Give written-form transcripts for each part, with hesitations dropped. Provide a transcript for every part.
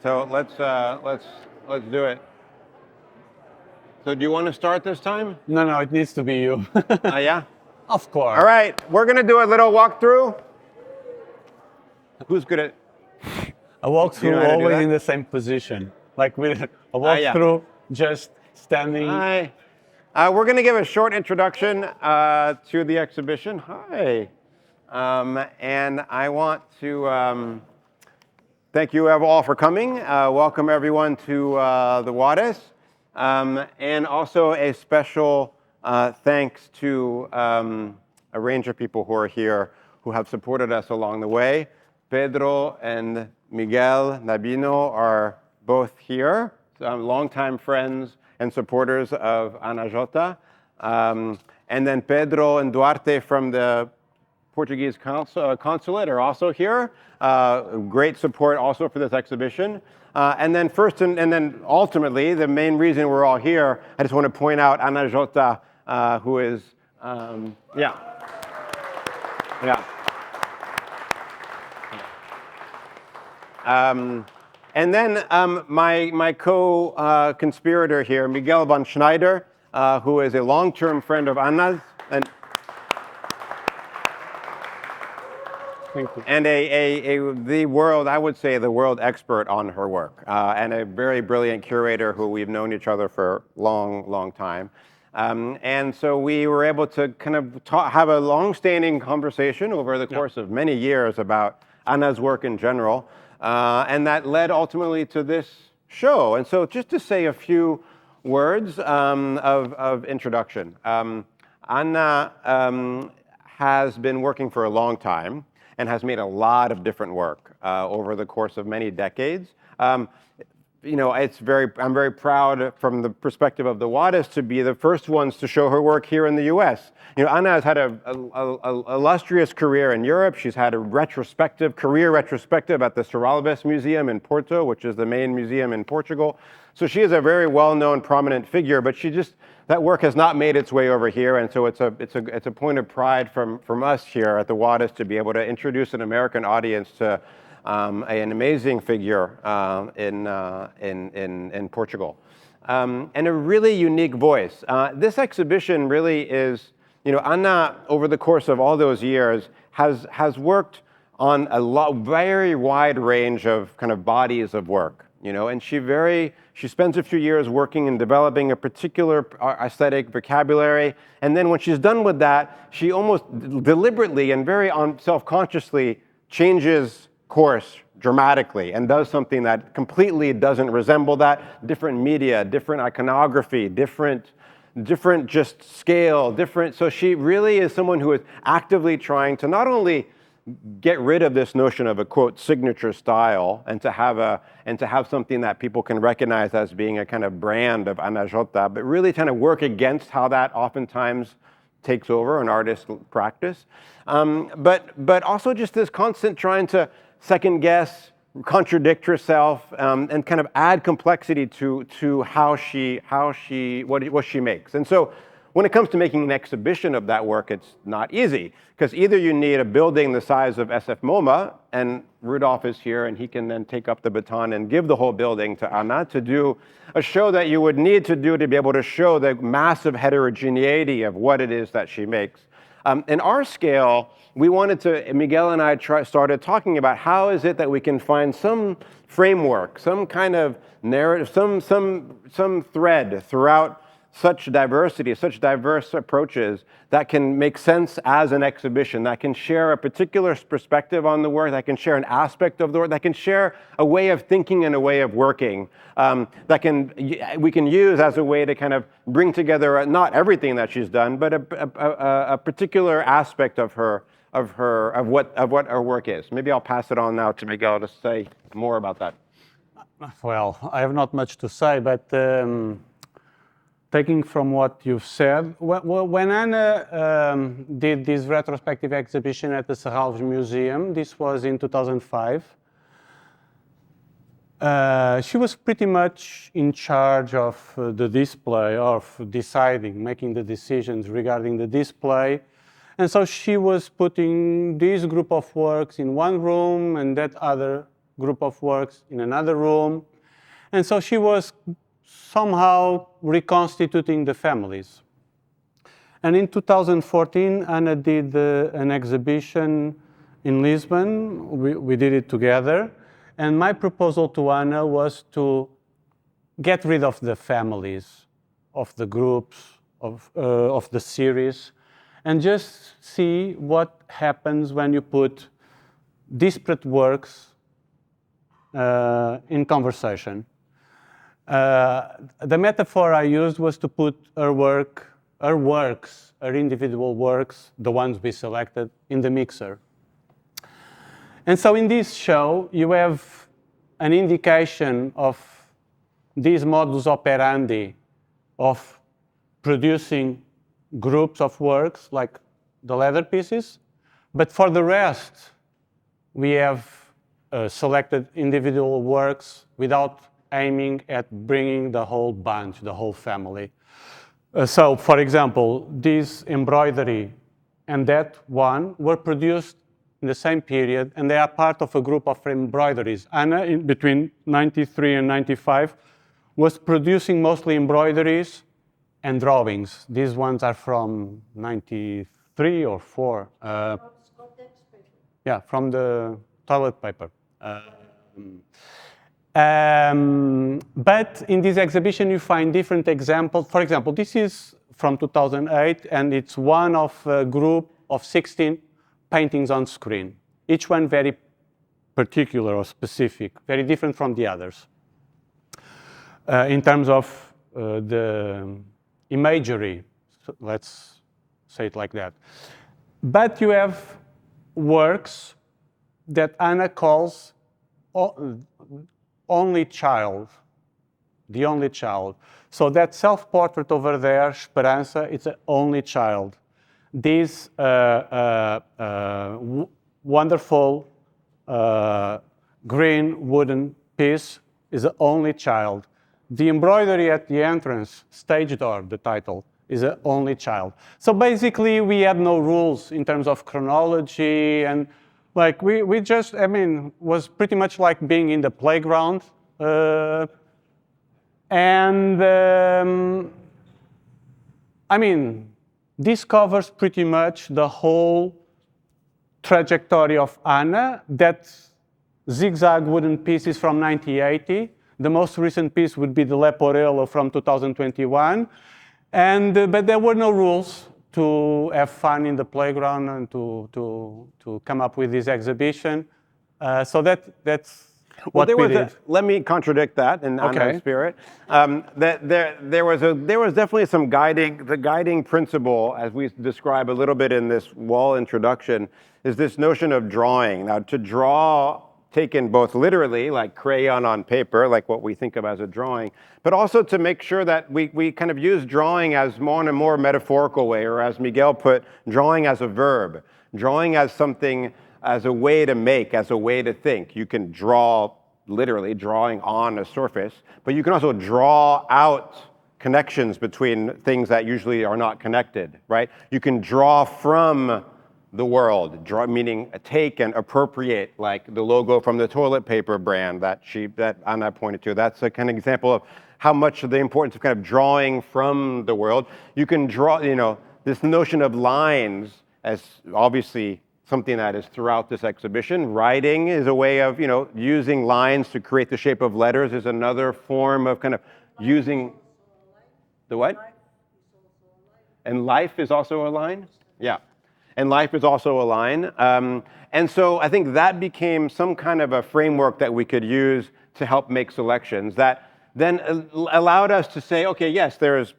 So let's do it. So do you want to start this time? No, it needs to be you. Yeah? Of course. All right, we're going to do a little walkthrough. Who's good at... A walkthrough how to do always that? in the same position. Like with a walkthrough, just standing. Hi. We're going to give a short introduction to the exhibition. Hi. And I want to thank you all for coming. Welcome everyone to the WADES. And also a special thanks to a range of people who are here who have supported us along the way. Pedro and Miguel Nabino are both here, longtime friends and supporters of JOTTA. And then Pedro and Duarte from the Portuguese consulate are also here. Great support also for this exhibition. And then then ultimately, the main reason we're all here, I just want to point out JOTTA, who is, and then my co-conspirator here, Miguel Wandschneider, who is a long-term friend of Anna's. And I would say the world expert on her work, and a very brilliant curator who we've known each other for a long time. And so we were able to kind of have a long-standing conversation over the course of many years about Anna's work in general, and that led ultimately to this show. And so just to say a few words of introduction. Anna has been working for a long time and has made a lot of different work over the course of many decades. I'm very proud from the perspective of the WADES to be the first ones to show her work here in the US. Anna has had a illustrious career in Europe. She's had a career retrospective at the Serralves Museum in Porto, which is the main museum in Portugal. So she is a very well-known, prominent figure, but that work has not made its way over here, and so it's a point of pride from us here at the WADES to be able to introduce an American audience to an amazing figure in Portugal, and a really unique voice. This exhibition really is, Anna over the course of all those years has worked on a very wide range of kind of bodies of work. And she spends a few years working and developing a particular aesthetic vocabulary, and then when she's done with that, she almost deliberately and very self-consciously changes course dramatically and does something that completely doesn't resemble that. Different media, different iconography, different just scale, so she really is someone who is actively trying to not only get rid of this notion of a quote signature style and to have something that people can recognize as being a kind of brand of JOTTA, but really kind of work against how that oftentimes takes over an artist's practice. But also just this constant trying to second guess, contradict herself, and kind of add complexity to what she makes. And so when it comes to making an exhibition of that work, it's not easy, because either you need a building the size of SF MoMA, and Rudolf is here, and he can then take up the baton and give the whole building to Anna to do a show that you would need to do to be able to show the massive heterogeneity of what it is that she makes. In our scale, we wanted to, Miguel and I started talking about how is it that we can find some framework, some kind of narrative, some thread throughout such diversity, such diverse approaches that can make sense as an exhibition, that can share a particular perspective on the work, that can share an aspect of the work, that can share a way of thinking and a way of working, we can use as a way to kind of bring together not everything that she's done, but a particular aspect of what her work is. Maybe I'll pass it on now to Miguel to say more about that. Well, I have not much to say, but taking from what you've said, when Anna did this retrospective exhibition at the Serralves Museum, this was in 2005, she was pretty much in charge of the display, of making the decisions regarding the display. And so she was putting this group of works in one room and that other group of works in another room. And so she was somehow reconstituting the families. And in 2014, Anna did an exhibition in Lisbon. We did it together. And my proposal to Anna was to get rid of the families, of the groups, of the series, and just see what happens when you put disparate works in conversation. The metaphor I used was to put her individual works, the ones we selected, in the mixer. And so in this show, you have an indication of this modus operandi of producing groups of works, like the leather pieces. But for the rest, we have selected individual works without aiming at bringing the whole bunch, the whole family. So, for example, this embroidery and that one were produced in the same period, and they are part of a group of embroideries. Anna, between 93 and 95, was producing mostly embroideries and drawings. These ones are from 93 or 4. Yeah, from the toilet paper. But in this exhibition, you find different examples. For example, this is from 2008, and it's one of a group of 16 paintings on screen, each one very particular or specific, very different from the others in terms of the imagery, so let's say it like that. But you have works that Anna calls only child, the only child. So that self-portrait over there, Esperança, it's an only child. This wonderful green wooden piece is the only child. The embroidery at the entrance, stage door, the title, is the only child. So basically, we had no rules in terms of chronology, and like we just, I mean, was pretty much like being in the playground. I mean, this covers pretty much the whole trajectory of Anna. That zigzag wooden piece is from 1980. The most recent piece would be the Leporello from 2021. But there were no rules to have fun in the playground and to come up with this exhibition. So that's what we did. Let me contradict that in Anna's spirit. There was definitely some guiding principle, as we describe a little bit in this wall introduction, is this notion of drawing. Now, to draw, taken both literally, like crayon on paper, like what we think of as a drawing, but also to make sure that we kind of use drawing as more in a more metaphorical way, or as Miguel put, drawing as a verb, drawing as something, as a way to make, as a way to think. You can draw, literally drawing on a surface, but you can also draw out connections between things that usually are not connected, right? You can draw from the world, meaning take and appropriate, like the logo from the toilet paper brand that Anna pointed to. That's a kind of example of how much of the importance of kind of drawing from the world. You can draw, this notion of lines as obviously something that is throughout this exhibition. Writing is a way of, using lines to create the shape of letters is another form of kind of using the what? And life is also a line? Yeah. And life is also a line. And so I think that became some kind of a framework that we could use to help make selections that then allowed us to say, okay, yes, there is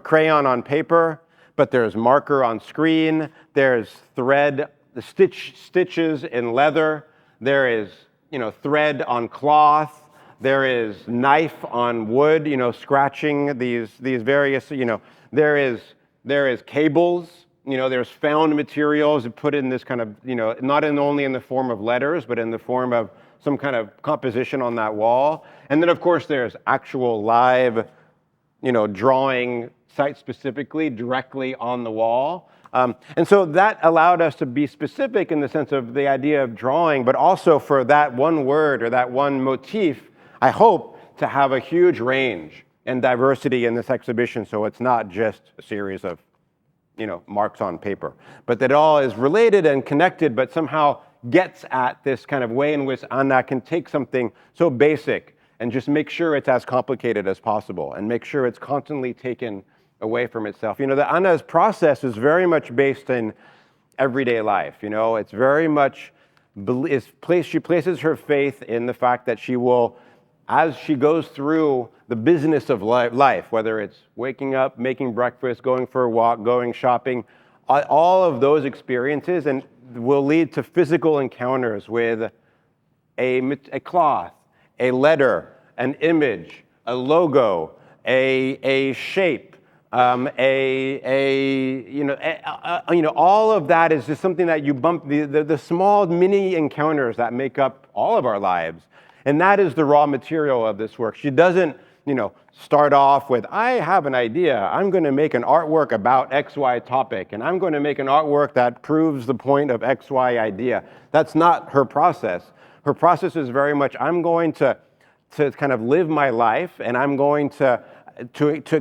crayon on paper, but there's marker on screen, there's thread, the stitches in leather, there is, thread on cloth, there is knife on wood, scratching these various, there is cables, there's found materials put in this kind of, not only in the form of letters, but in the form of some kind of composition on that wall. And then, of course, there's actual live drawing site-specifically directly on the wall. And so that allowed us to be specific in the sense of the idea of drawing, but also for that one word or that one motif, I hope to have a huge range and diversity in this exhibition, so it's not just a series of marks on paper, but that it all is related and connected, but somehow gets at this kind of way in which Anna can take something so basic and just make sure it's as complicated as possible and make sure it's constantly taken away from itself. The Anna's process is very much based in everyday life. It's very much, she places her faith in the fact that she will, as she goes through the business of life, whether it's waking up, making breakfast, going for a walk, going shopping, all of those experiences and will lead to physical encounters with a cloth, a letter, an image, a logo, a shape, all of that is just something that you bump, the small mini encounters that make up all of our lives. And that is the raw material of this work. She doesn't, start off with, I have an idea. I'm going to make an artwork about XY topic, and I'm going to make an artwork that proves the point of XY idea. That's not her process. Her process is very much, I'm going to kind of live my life, and I'm going to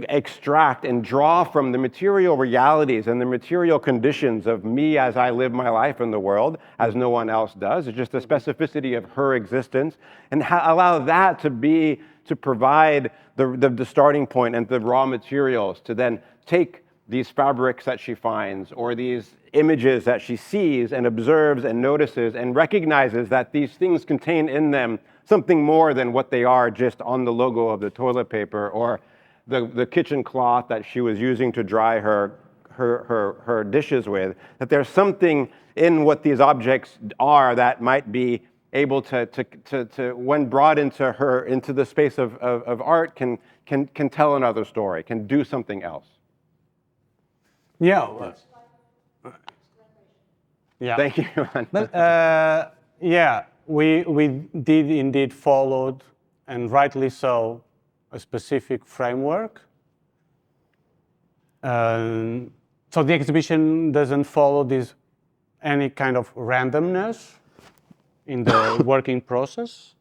extract and draw from the material realities and the material conditions of me as I live my life in the world, as no one else does. It's just the specificity of her existence, and allow that to provide the starting point and the raw materials to then take these fabrics that she finds or these images that she sees and observes and notices and recognizes that these things contain in them something more than what they are just on the logo of the toilet paper or the kitchen cloth that she was using to dry her dishes with, that there's something in what these objects are that might be able to when brought into the space of art, can tell another story, can do something else. Yeah. Yeah. Thank you. But yeah, we did indeed follow, and rightly so, a specific framework. So the exhibition doesn't follow any kind of randomness in the working process.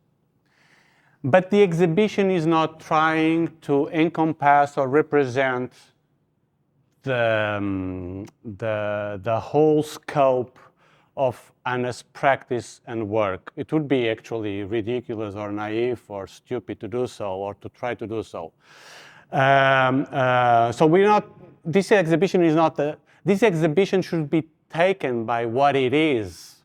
But the exhibition is not trying to encompass or represent the whole scope of Anna's practice and work. It would be actually ridiculous or naive or stupid to do so or to try to do so. So we're not, this exhibition is not, this exhibition should be taken by what it is.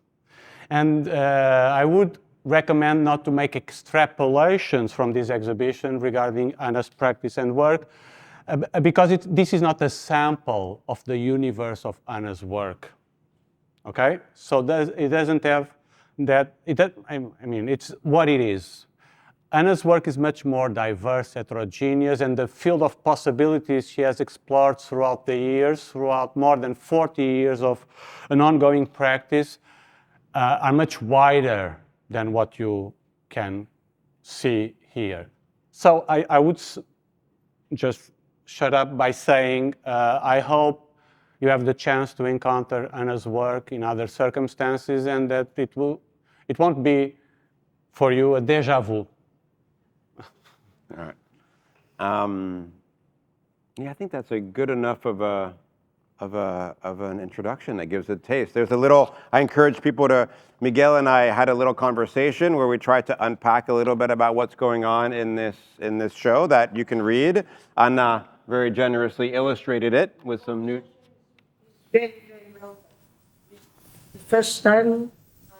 And I would recommend not to make extrapolations from this exhibition regarding Anna's practice and work, because this is not a sample of the universe of Anna's work. Okay, so it doesn't have that. I mean, it's what it is. Anna's work is much more diverse, heterogeneous, and the field of possibilities she has explored throughout the years, throughout more than 40 years of an ongoing practice, are much wider than what you can see here. So I would just shut up by saying I hope you have the chance to encounter Anna's work in other circumstances, and that it won't be for you a déjà vu. All right. Yeah, I think that's a good enough of an introduction that gives a taste. There's a little. I encourage people to. Miguel and I had a little conversation where we tried to unpack a little bit about what's going on in this show that you can read. Anna very generously illustrated it with some new. Very well. The first time I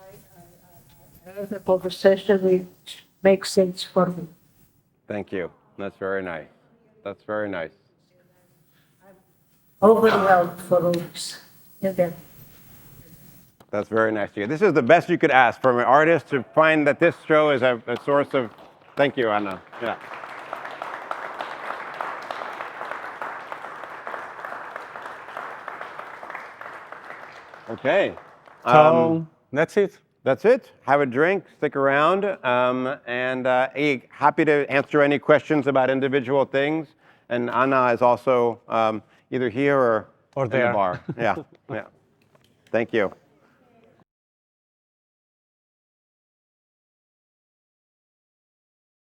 had a conversation which makes sense for me. Thank you. That's very nice. That's very nice. Overwhelmed for all this. That's very nice to hear. This is the best you could ask from an artist, to find that this show is a source of. Thank you, Anna. Yeah. Okay. So that's it. That's it. Have a drink, stick around, and happy to answer any questions about individual things. And Anna is also either here or in there. the bar. Yeah, yeah. Thank you.